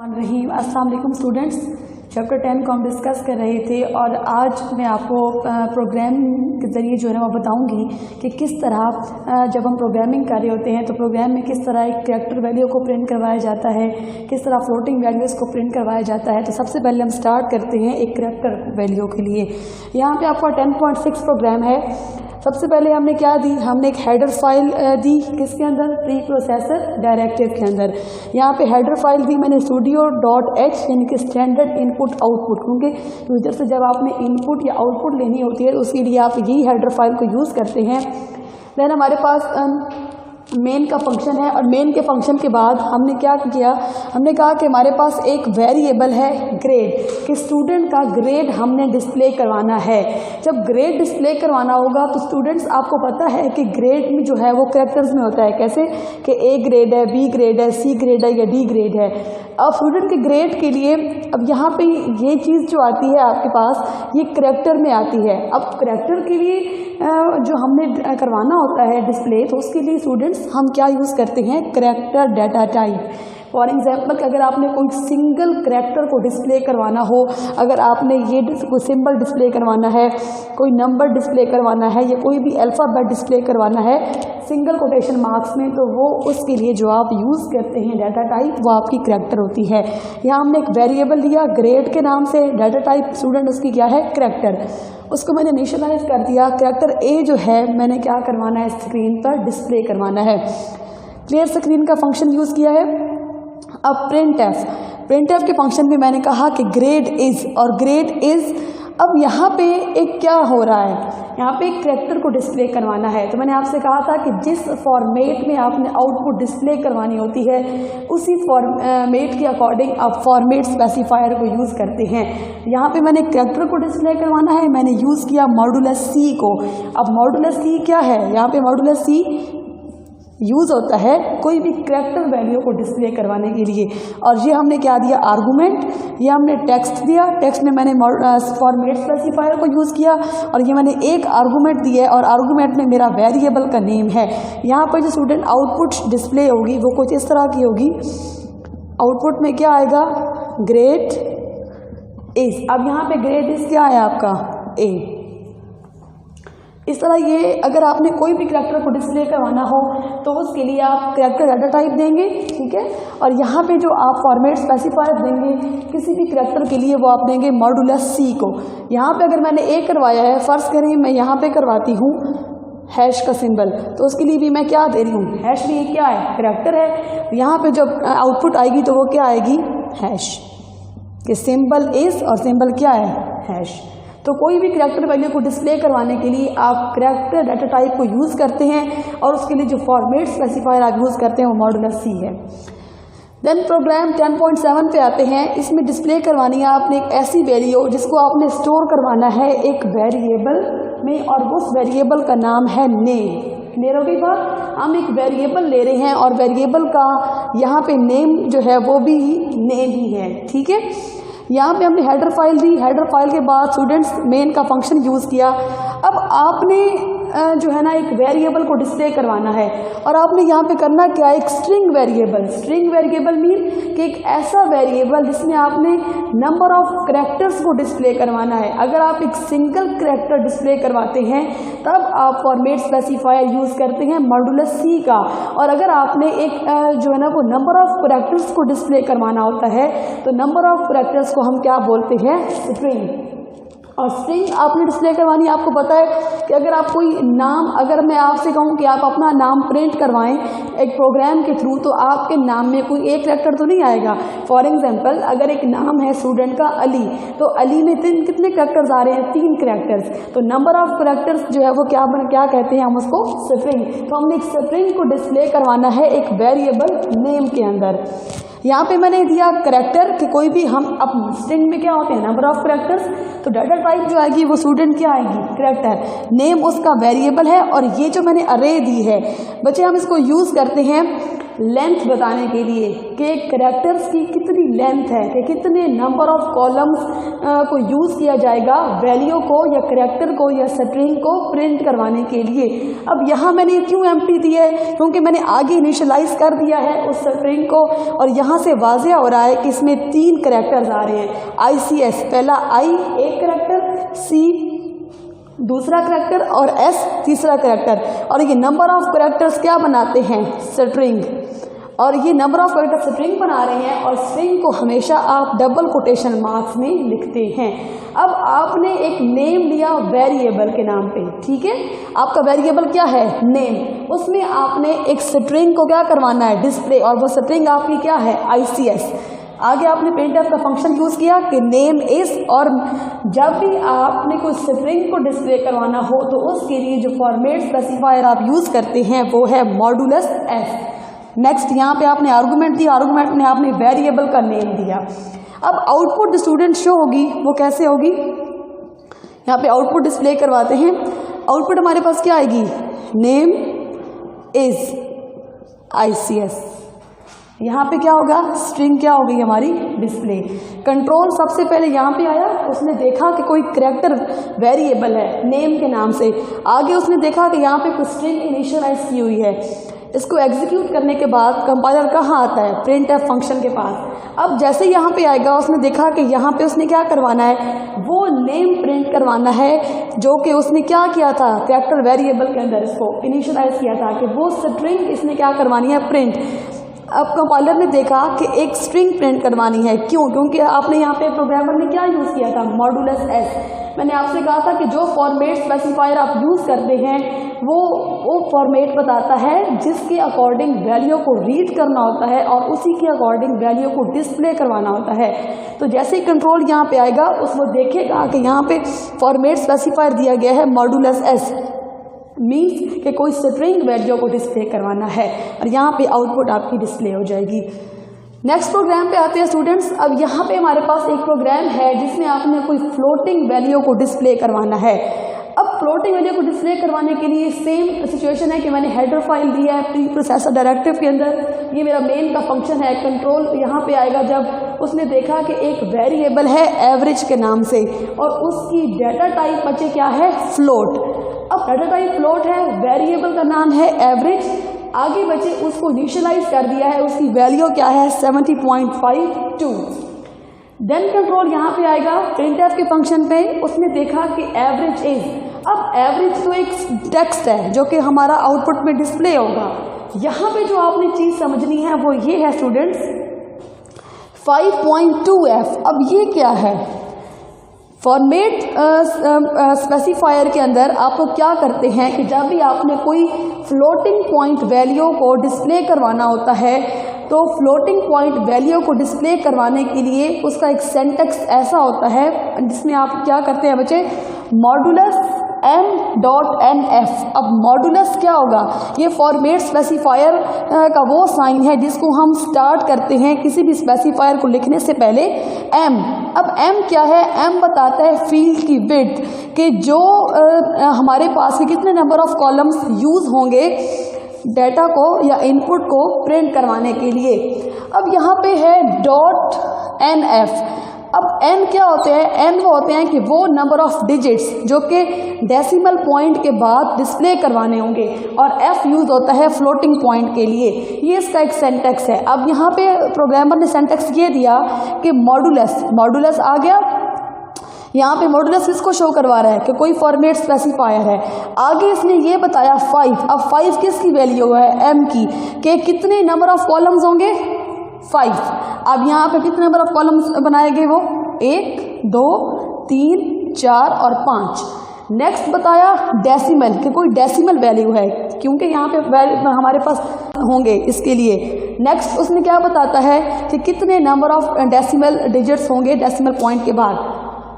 रहीम अस्सलाम वालेकुम students. Chapter 10 को हम डिस्कस कर रहे थे और आज मैं आपको प्रोग्राम के ज़रिए जो है ना वो बताऊंगी कि किस तरह जब हम प्रोग्रामिंग कर रहे होते हैं तो प्रोग्राम में किस तरह एक कैरेक्टर वैल्यू को प्रिंट करवाया जाता है, किस तरह फ्लोटिंग वैल्यूज़ को प्रिंट करवाया जाता है। तो सबसे पहले हम स्टार्ट करते हैं एक कैरेक्टर वैल्यू के लिए। यहाँ पे आपका 10.6 प्रोग्राम है। सबसे पहले हमने क्या दी, हमने एक हेडर फाइल दी किसके अंदर, प्री प्रोसेसर डायरेक्टिव के अंदर। यहाँ पे हेडर फाइल दी मैंने studio.h यानी कि स्टैंडर्ड इनपुट आउटपुट, क्योंकि यूजर से जब आपने इनपुट या आउटपुट लेनी होती है तो उसके लिए आप यही हेडर फाइल को यूज़ करते हैं। देन हमारे पास मेन का फंक्शन है और मेन के फंक्शन के बाद हमने क्या किया, हमने कहा कि हमारे पास एक वेरिएबल है ग्रेड, कि स्टूडेंट का ग्रेड हमने डिस्प्ले करवाना है। जब ग्रेड डिस्प्ले करवाना होगा तो स्टूडेंट्स आपको पता है कि ग्रेड में जो है वो कैरेक्टर्स में होता है, कैसे कि ए ग्रेड है, बी ग्रेड है, सी ग्रेड है या डी ग्रेड है। अब स्टूडेंट के ग्रेड के लिए अब यहाँ पे ये चीज़ जो आती है आपके पास ये करैक्टर में आती है। अब करैक्टर के लिए जो हमने करवाना होता है डिस्प्ले, तो उसके लिए स्टूडेंट्स हम क्या यूज़ करते हैं, character data type. For example अगर आपने कोई सिंगल करैक्टर को डिस्प्ले करवाना हो, अगर आपने ये कोई सिंबल डिस्प्ले करवाना है, कोई नंबर डिस्प्ले करवाना है या कोई भी अल्फ़ाबेट डिस्प्ले करवाना है सिंगल कोटेशन मार्क्स में, तो वो उसके लिए जो आप यूज़ करते हैं डाटा टाइप वो आपकी करैक्टर होती है। यहाँ हमने एक वेरिएबल दिया ग्रेड के नाम से, डाटा टाइप स्टूडेंट उसकी क्या है, करैक्टर। उसको मैंने इनिशियलाइज कर दिया। करैक्टर ए जो है मैंने क्या करवाना है, स्क्रीन पर डिस्प्ले करवाना है। क्लियर स्क्रीन का फंक्शन यूज़ किया है। अब प्रिंट एफ के फंक्शन में मैंने कहा कि ग्रेड इज़, और ग्रेड इज़ अब यहाँ पे एक क्या हो रहा है, यहाँ पे एक करैक्टर को डिस्प्ले करवाना है। तो मैंने आपसे कहा था कि जिस फॉर्मेट में आपने आउटपुट डिस्प्ले करवानी होती है उसी फॉर्मेट के अकॉर्डिंग आप फॉर्मेट स्पेसिफायर को यूज़ करते हैं। यहाँ पे मैंने करैक्टर को डिस्प्ले करवाना है, मैंने यूज़ किया मॉडुलस सी को। अब मॉडुलस सी क्या है, यहाँ पे मॉडुलस सी यूज़ होता है कोई भी करैक्टर वैल्यू को डिस्प्ले करवाने के लिए। और ये हमने क्या दिया, आर्गूमेंट, ये हमने टेक्स्ट दिया, टेक्स्ट में मैंने फॉर्मेट स्पेसिफायर को यूज़ किया और ये मैंने एक आर्गूमेंट दिया है और आर्गूमेंट में मेरा वेरिएबल का नेम है। यहाँ पर जो स्टूडेंट आउटपुट डिस्प्ले होगी वो कुछ इस तरह की होगी। आउटपुट में क्या आएगा, ग्रेड इज़। अब यहाँ पे ग्रेड इज़ क्या है आपका, ए। इस तरह ये अगर आपने कोई भी करैक्टर को डिस्प्ले करवाना हो तो उसके लिए आप करैक्टर डाटा टाइप देंगे, ठीक है। और यहाँ पे जो आप फॉर्मेट स्पेसिफायर देंगे किसी भी करैक्टर के लिए वो आप देंगे मॉडुलस सी को। यहाँ पे अगर मैंने ए करवाया है, फ़र्ज़ करें मैं यहाँ पे करवाती हूँ हैश का सिंबल, तो उसके लिए भी मैं क्या दे रही हूँ, हैश भी क्या है, करैक्टर है। यहाँ पे जब आउटपुट आएगी तो वो क्या आएगी, हैश, कि सिंबल इज़ और सिंबल क्या है, हैश। तो कोई भी करैक्टर वैल्यू को डिस्प्ले करवाने के लिए आप करैक्टर डाटा टाइप को यूज़ करते हैं और उसके लिए जो फॉर्मेट स्पेसिफायर आप यूज़ करते हैं वो मॉडुलस सी है। देन प्रोग्राम 10.7 पे आते हैं। इसमें डिस्प्ले करवानी है आपने एक ऐसी वैल्यू जिसको आपने स्टोर करवाना है एक वेरिएबल में और उस वेरिएबल का नाम है नेम। क्लियर हो गई बात, हम एक वेरिएबल ले रहे हैं और वेरिएबल का यहाँ पे नेम जो है वो भी नेम ही है, ठीक है। यहाँ पे हमने हेडर फाइल दी, हेडर फाइल के बाद स्टूडेंट्स मेन का फंक्शन यूज़ किया। अब आपने जो है ना एक वेरिएबल को डिस्प्ले करवाना है और आपने यहाँ पे करना क्या है, एक string variable. String variable mean कि एक ऐसा वेरिएबल जिसमें आपने नंबर ऑफ करैक्टर्स को डिस्प्ले करवाना है। अगर आप एक सिंगल करैक्टर डिस्प्ले करवाते हैं तब आप फॉर्मेट स्पेसिफायर यूज़ करते हैं मॉडुलस सी का, और अगर आपने एक जो है ना वो नंबर ऑफ करैक्टर्स को डिस्प्ले करवाना होता है तो नंबर ऑफ करैक्टर्स को हम क्या बोलते हैं, स्ट्रिंग। और स्ट्रिंग आपने डिस्प्ले करवानी है। आपको पता है कि अगर आप कोई नाम, अगर मैं आपसे कहूँ कि आप अपना नाम प्रिंट करवाएं एक प्रोग्राम के थ्रू, तो आपके नाम में कोई एक करैक्टर तो नहीं आएगा। फॉर एग्जांपल अगर एक नाम है स्टूडेंट का अली, तो अली में कितने करैक्टर्स आ रहे हैं, 3 करैक्टर्स। तो नंबर ऑफ करैक्टर्स जो है वो क्या कहते हैं, हम उसको स्ट्रिंग। तो हमने एक स्ट्रिंग को डिस्प्ले करवाना है एक वेरिएबल नेम के अंदर। यहाँ पे मैंने दिया करैक्टर कि कोई भी हम अब स्ट्रिंग में क्या होते हैं, नंबर ऑफ करैक्टर्स, तो डाटा टाइप जो आएगी वो स्टूडेंट क्या आएगी, करैक्टर। नेम उसका वेरिएबल है और ये जो मैंने अरे दी है बच्चे हम इसको यूज़ करते हैं लेंथ बताने के लिए कि कैरेक्टर्स की कितनी लेंथ है, कि कितने नंबर ऑफ कॉलम्स को यूज़ किया जाएगा वैल्यू को या कैरेक्टर को या स्ट्रिंग को प्रिंट करवाने के लिए। अब यहाँ मैंने क्यों एम्प्टी दिया है, क्योंकि मैंने आगे इनिशियलाइज कर दिया है उस स्ट्रिंग को और यहाँ से वाज़ेह हो रहा है कि इसमें 3 कैरेक्टर्स आ रहे हैं। ICS, पहला I एक कैरेक्टर, C दूसरा कैरेक्टर और S तीसरा कैरेक्टर, और ये नंबर ऑफ कैरेक्टर्स क्या बनाते हैं, स्ट्रिंग, और ये नंबर ऑफ कैरेक्टर स्ट्रिंग बना रहे हैं और स्ट्रिंग को हमेशा आप डबल कोटेशन मार्क्स में लिखते हैं। अब आपने एक नेम लिया वेरिएबल के नाम पे, ठीक है, आपका वेरिएबल क्या है, नेम, उसमें आपने एक स्ट्रिंग को क्या करवाना है, डिस्प्ले, और वो स्ट्रिंग आपकी क्या है, ICS। आगे आपने printf का फंक्शन यूज़ किया कि नेम इस, और जब भी आपने कोई स्ट्रिंग को डिस्प्ले करवाना हो तो उसके लिए जो फॉर्मेट स्पेसिफायर आप यूज़ करते हैं वो है मॉडुलस f। नेक्स्ट यहाँ पे आपने आर्गूमेंट दिया, आर्गूमेंट में आपने वेरिएबल का नेम दिया। अब आउटपुट स्टूडेंट शो होगी, वो कैसे होगी, यहाँ पे आउटपुट डिस्प्ले करवाते हैं। आउटपुट हमारे पास क्या आएगी, नेम इज ICS। यहाँ पे क्या होगा, स्ट्रिंग क्या होगी हमारी, डिस्प्ले। कंट्रोल सबसे पहले यहाँ पे आया, उसने देखा कि कोई कैरेक्टर वेरिएबल है नेम के नाम से, आगे उसने देखा कि यहाँ पे कोई स्ट्रिंग इनिशियलाइज की हुई है। इसको एग्जीक्यूट करने के बाद कंपाइलर कहाँ आता है, printf फंक्शन के पास। अब जैसे यहाँ पे आएगा, उसने देखा कि यहाँ पे उसने क्या करवाना है, वो नेम प्रिंट करवाना है जो कि उसने क्या किया था, कैरेक्टर वेरिएबल के अंदर इसको इनिशियलाइज किया था कि वो स्ट्रिंग इसने क्या करवानी है, प्रिंट। अब कंपाइलर ने देखा कि एक स्ट्रिंग प्रिंट करवानी है, क्यों, क्योंकि आपने यहाँ पे प्रोग्रामर ने क्या यूज़ किया था, मॉडुलस s। मैंने आपसे कहा था कि जो फॉर्मेट स्पेसिफायर आप यूज़ करते हैं वो फॉर्मेट बताता है जिसके अकॉर्डिंग वैल्यू को रीड करना होता है और उसी के अकॉर्डिंग वैल्यू को डिस्प्ले करवाना होता है। तो जैसे ही कंट्रोल यहाँ पे आएगा, उसको देखेगा कि यहाँ पे फॉर्मेट स्पेसिफायर दिया गया है मॉडुलस s, मीन्स कि कोई स्ट्रिंग वैल्यू को डिस्प्ले करवाना है, और यहाँ पे आउटपुट आपकी डिस्प्ले हो जाएगी। नेक्स्ट प्रोग्राम पे आते हैं स्टूडेंट्स। अब यहाँ पे हमारे पास एक प्रोग्राम है जिसमें आपने कोई फ्लोटिंग वैल्यू को डिस्प्ले करवाना है। अब फ्लोटिंग वैल्यू को डिस्प्ले करवाने के लिए सेम सिचुएशन है कि मैंने हेडर फाइल दी है प्री प्रोसेसर डायरेक्टिव के अंदर, ये मेरा मेन का फंक्शन है। कंट्रोल यहाँ पे आएगा जब उसने देखा कि एक वेरिएबल है एवरेज के नाम से और उसकी डाटा टाइप बचे क्या है, फ्लोट। अब डाटा टाइप फ्लोट है, वेरिएबल का नाम है एवरेज, आगे बचे उसको इनिशियलाइज कर दिया है, उसकी वैल्यू क्या है 70.52। देन कंट्रोल यहाँ पे आएगा printf के फंक्शन पे, उसने देखा कि एवरेज इज। अब एवरेज तो एक टेक्स्ट है जो कि हमारा आउटपुट में डिस्प्ले होगा। यहाँ पे जो आपने चीज़ समझनी है वो ये है स्टूडेंट्स 5.2f। अब ये क्या है, फॉर्मेट स्पेसिफायर के अंदर आपको क्या करते हैं कि जब भी आपने कोई फ्लोटिंग पॉइंट वैल्यू को डिस्प्ले करवाना होता है तो फ्लोटिंग पॉइंट वैल्यू को डिस्प्ले करवाने के लिए उसका एक सेंटेक्स ऐसा होता है जिसमें आप क्या करते हैं बच्चे, मॉडुलस m.nf। अब मॉडुलस क्या होगा, ये फॉर्मेट स्पेसिफायर का वो साइन है जिसको हम स्टार्ट करते हैं किसी भी स्पेसिफायर को लिखने से पहले m। अब m क्या है, m बताता है फील्ड की विड्थ कि जो हमारे पास के कितने नंबर ऑफ कॉलम्स यूज़ होंगे डेटा को या इनपुट को प्रिंट करवाने के लिए। अब यहाँ पे है .nf। अब n क्या होते हैं, n वो होते हैं कि वो नंबर ऑफ डिजिट्स जो कि डेसिमल पॉइंट के बाद डिस्प्ले करवाने होंगे, और f यूज़ होता है फ्लोटिंग पॉइंट के लिए। ये इसका एक सेंटेक्स है। अब यहाँ पे प्रोग्रामर ने सेंटेक्स ये दिया कि मॉडुलस आ गया, यहाँ पे मॉडुलस इसको शो करवा रहा है कि कोई फॉर्मेट स्पेसिफायर है। आगे इसने ये बताया 5। अब 5 किसकी वैल्यू है, m की, कि कितने नंबर ऑफ कॉलम्स होंगे 5। अब यहाँ पे कितने नंबर ऑफ कॉलम्स बनाए गए, वो 1 2 3 4 और 5। नेक्स्ट बताया डेसिमल कि कोई डेसिमल वैल्यू है, क्योंकि यहाँ पे हमारे पास होंगे इसके लिए। नेक्स्ट उसने क्या बताता है कि कितने नंबर ऑफ डेसिमल डिजिट्स होंगे डेसिमल पॉइंट के बाद।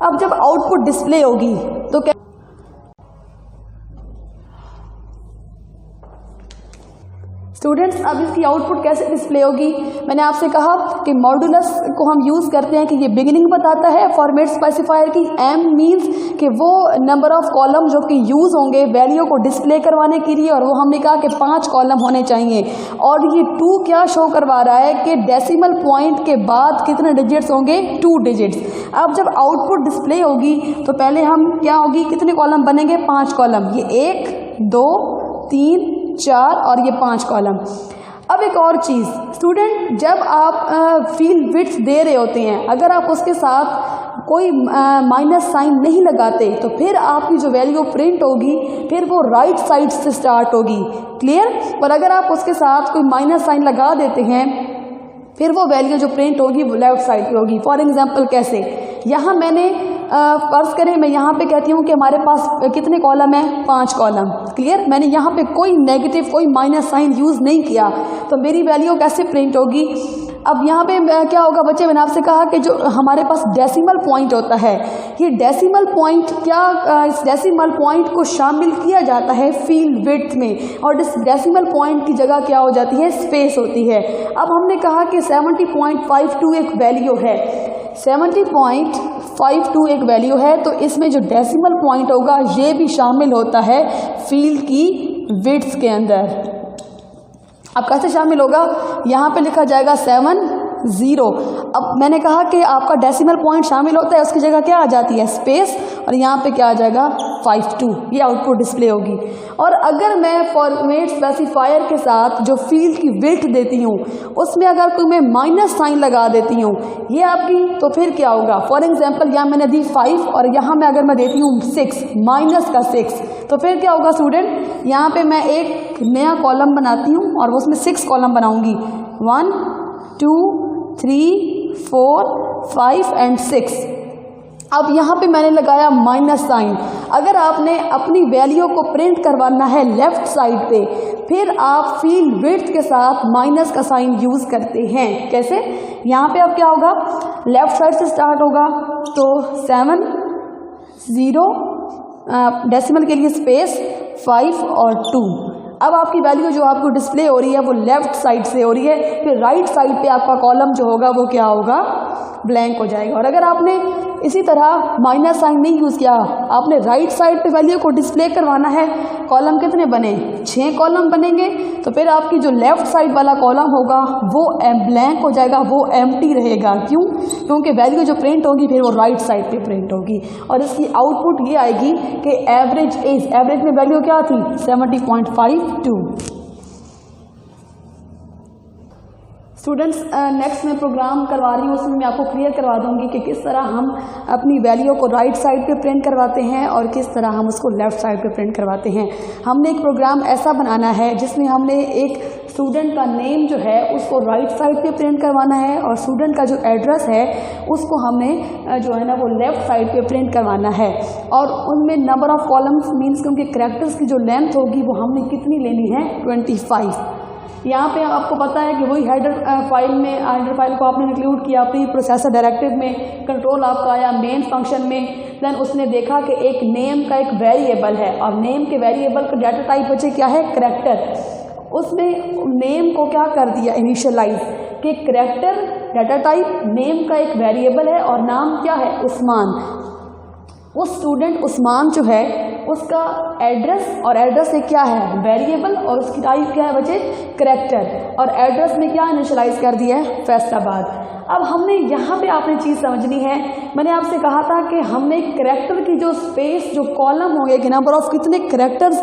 अब जब आउटपुट डिस्प्ले होगी तो क्या, स्टूडेंट्स, अब इसकी आउटपुट कैसे डिस्प्ले होगी? मैंने आपसे कहा कि मॉडुलस को हम यूज़ करते हैं कि ये बिगिनिंग बताता है फॉर्मेट स्पेसिफायर की। एम मीन्स कि वो नंबर ऑफ कॉलम जो कि यूज़ होंगे वैल्यू को डिस्प्ले करवाने के लिए, और वो हमने कहा कि 5 कॉलम होने चाहिए। और ये 2 क्या शो करवा रहा है कि डेसिमल पॉइंट के बाद कितने डिजिट्स होंगे? 2 डिजिट्स। अब जब आउटपुट डिस्प्ले होगी तो पहले हम क्या होगी, कितने कॉलम बनेंगे? 5 कॉलम। ये 1 2 3 4 और ये 5 कॉलम। अब एक और चीज़ स्टूडेंट, जब आप फील्ड विड्थ दे रहे होते हैं, अगर आप उसके साथ कोई माइनस साइन नहीं लगाते तो फिर आपकी जो वैल्यू प्रिंट होगी फिर वो राइट साइड से स्टार्ट होगी। क्लियर? और अगर आप उसके साथ कोई माइनस साइन लगा देते हैं फिर वो वैल्यू जो प्रिंट होगी वो लेफ्ट साइड पे होगी। फॉर एग्जांपल कैसे? यहाँ मैंने फर्ज करें मैं यहाँ पे कहती हूँ कि हमारे पास कितने कॉलम है? 5 कॉलम। क्लियर? मैंने यहाँ पे कोई नेगेटिव कोई माइनस साइन यूज़ नहीं किया तो मेरी वैल्यू कैसे प्रिंट होगी? अब यहाँ पे क्या होगा बच्चे, मैंने आपसे कहा कि जो हमारे पास डेसिमल पॉइंट होता है, ये डेसिमल पॉइंट क्या, इस डेसिमल पॉइंट को शामिल किया जाता है फील्ड विड्थ में, और इस डेसिमल पॉइंट की जगह क्या हो जाती है? स्पेस होती है। अब हमने कहा कि 70.52 एक वैल्यू है, 70.52 एक वैल्यू है, तो इसमें जो डेसिमल पॉइंट होगा ये भी शामिल होता है फील्ड की विड्थ के अंदर। अब कैसे शामिल होगा? यहाँ पे लिखा जाएगा 70। अब मैंने कहा कि आपका डेसिमल पॉइंट शामिल होता है, उसकी जगह क्या आ जाती है? स्पेस, और यहाँ पे क्या आ जाएगा? 52। ये आउटपुट डिस्प्ले होगी। और अगर मैं फॉर्मेट स्पेसिफायर के साथ जो फील्ड की विड्थ देती हूँ उसमें अगर कोई मैं माइनस साइन लगा देती हूँ ये आपकी, तो फिर क्या होगा? फॉर एग्जाम्पल यहाँ मैंने दी 5 और यहाँ मैं अगर मैं देती हूँ 6 माइनस का 6, तो फिर क्या होगा स्टूडेंट? यहाँ पे मैं एक नया कॉलम बनाती हूँ और उसमें 6 कॉलम बनाऊंगी, 1 2 3 4 5 एंड 6। अब यहाँ पे मैंने लगाया माइनस साइन। अगर आपने अपनी वैल्यू को प्रिंट करवाना है लेफ्ट साइड पे, फिर आप फील्ड विड्थ के साथ माइनस का साइन यूज़ करते हैं। कैसे? यहाँ पे अब क्या होगा? लेफ्ट साइड से स्टार्ट होगा, तो 7 0 डेसिमल के लिए स्पेस 5 और 2। अब आपकी वैल्यू जो आपको डिस्प्ले हो रही है वो लेफ्ट साइड से हो रही है, फिर राइट साइड पे आपका कॉलम जो होगा वो क्या होगा? ब्लैंक हो जाएगा। और अगर आपने इसी तरह माइनस साइन नहीं यूज़ किया, आपने राइट साइड पे वैल्यू को डिस्प्ले करवाना है, कॉलम कितने बने? 6 कॉलम बनेंगे, तो फिर आपकी जो लेफ्ट साइड वाला कॉलम होगा वो ब्लैंक हो जाएगा, वो एम्प्टी रहेगा। क्यों? क्योंकि वैल्यू जो प्रिंट होगी फिर वो राइट साइड पे प्रिंट होगी। और इसकी आउटपुट ये आएगी कि एवरेज एज, एवरेज में वैल्यू क्या थी? 70.52। स्टूडेंट्स, नेक्स्ट मैं प्रोग्राम करवा रही हूँ, उसमें मैं आपको क्लियर करवा दूंगी कि किस तरह हम अपनी वैल्यू को राइट साइड पे प्रिंट करवाते हैं और किस तरह हम उसको लेफ़्ट साइड पे प्रिंट करवाते हैं। हमने एक प्रोग्राम ऐसा बनाना है जिसमें हमने एक स्टूडेंट का नेम जो है उसको राइट साइड पे प्रिंट करवाना है, और स्टूडेंट का जो एड्रेस है उसको हमने जो है ना वो लेफ़्ट साइड पे प्रिंट करवाना है। और उनमें नंबर ऑफ़ कॉलम्स मीन्स कि उनके करैक्टर्स की जो लेंथ होगी वो हमने कितनी लेनी है? 25। यहाँ पे आपको पता है कि वही हेडर फाइल में, हेडर फाइल को आपने इंक्लूड किया प्री प्रोसेसर डायरेक्टिव में, कंट्रोल आपका आया मेन फंक्शन में। देन उसने देखा कि एक नेम का एक वेरिएबल है और नेम के वेरिएबल का डाटा टाइप बचे क्या है? करैक्टर। उसने नेम को क्या कर दिया? इनिशियलाइज कि करैक्टर डाटा टाइप, नेम का एक वेरिएबल है और नाम क्या है? उस्मान। उस स्टूडेंट उस्मान जो है उसका एड्रेस, और एड्रेस एक क्या है? वेरिएबल, और उसकी टाइप क्या है बच्चे? करैक्टर। और एड्रेस में क्या इनिशियलाइज कर दिया है? फैसलाबाद। अब हमने यहाँ पे आपने चीज़ समझनी है, मैंने आपसे कहा था कि हमने करैक्टर की जो स्पेस, जो कॉलम होंगे कि नंबर ऑफ़ कितने करैक्टर्स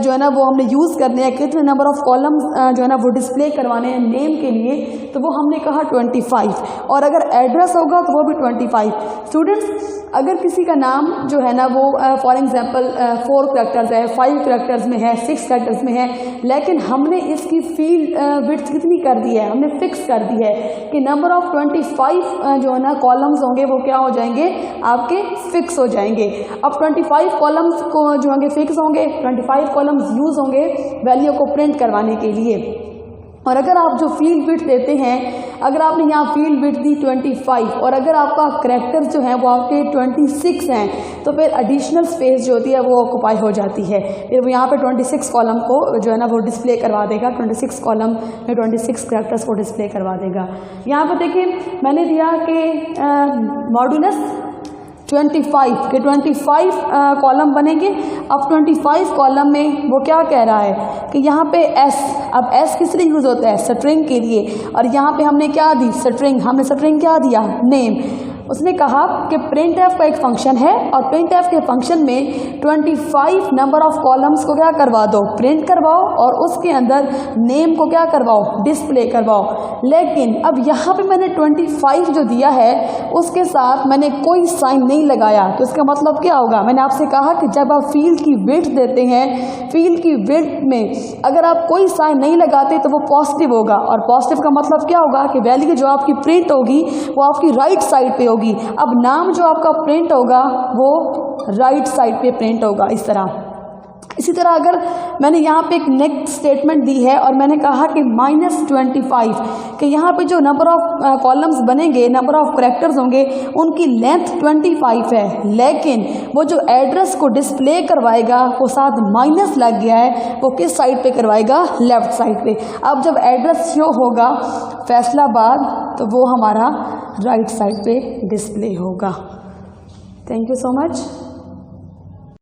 जो है ना वो हमने यूज़ करने हैं, कितने नंबर ऑफ़ कॉलम्स जो है ना वो डिस्प्ले करवाने हैं नेम के लिए, तो वो हमने कहा 25। और अगर एड्रेस होगा तो वो भी 25। स्टूडेंट्स, अगर किसी का नाम जो है ना वो फॉर एग्जांपल 4 करैक्टर्स है, 5 करैक्टर्स में है, 6 करैक्टर्स में है, लेकिन हमने इसकी फील्ड विड्थ कितनी कर दी है? हमने फिक्स कर दी है कि नंबर ऑफ़ 25 जो है ना कॉलम्स होंगे वो क्या हो जाएंगे? आपके फिक्स हो जाएंगे। अब 25 कॉलम्स को जो होंगे फिक्स होंगे, 25 कॉलम्स यूज़ होंगे वैल्यू को प्रिंट करवाने के लिए। और अगर आप जो फील्ड विड्थ देते हैं, अगर आपने यहाँ फील्ड विड्थ दी 25 और अगर आपका करैक्टर जो है वो आपके 26 हैं, तो फिर एडिशनल स्पेस जो होती है वो ऑक्यूपाई हो जाती है। फिर वो यहाँ पे 26 कॉलम को जो है ना वो डिस्प्ले करवा देगा, 26 कॉलम में 26 करैक्टर्स को डिस्प्ले करवा देगा। यहाँ पर देखिए मैंने दिया कि मॉडुलस 25 के 25 कॉलम बनेंगे। अब 25 कॉलम में वो क्या कह रहा है कि यहाँ पे एस, अब एस किस लिए यूज़ होता है? स्ट्रिंग के लिए। और यहाँ पे हमने क्या दी? स्ट्रिंग। हमने स्ट्रिंग क्या दिया? नेम। उसने कहा कि printf का एक फंक्शन है और printf के फंक्शन में 25 नंबर ऑफ कॉलम्स को क्या करवा दो? प्रिंट करवाओ और उसके अंदर नेम को क्या करवाओ? डिस्प्ले करवाओ। लेकिन अब यहाँ पे मैंने 25 जो दिया है उसके साथ मैंने कोई साइन नहीं लगाया, तो इसका मतलब क्या होगा? मैंने आपसे कहा कि जब आप फील्ड की विड्थ देते हैं, फील्ड की विड्थ में अगर आप कोई साइन नहीं लगाते तो वो पॉजिटिव होगा, और पॉजिटिव का मतलब क्या होगा कि वैल्यू जो आपकी प्रिंट होगी वो आपकी राइट साइड पे होगी। अब नाम जो आपका प्रिंट होगा वो राइट साइड पे प्रिंट होगा इस तरह। इसी तरह अगर मैंने यहाँ पे एक नेक्स्ट स्टेटमेंट दी है और मैंने कहा कि -25 कि यहाँ पे जो नंबर ऑफ कॉलम्स बनेंगे, नंबर ऑफ करैक्टर्स होंगे, उनकी लेंथ 25 है, लेकिन वो जो एड्रेस को डिस्प्ले करवाएगा वो साथ माइनस लग गया है, वो किस साइड पे करवाएगा? लेफ़्ट साइड पे। अब जब एड्रेस शो होगा फैसलाबाद तो वो हमारा राइट साइड पे डिस्प्ले होगा। Thank you so much.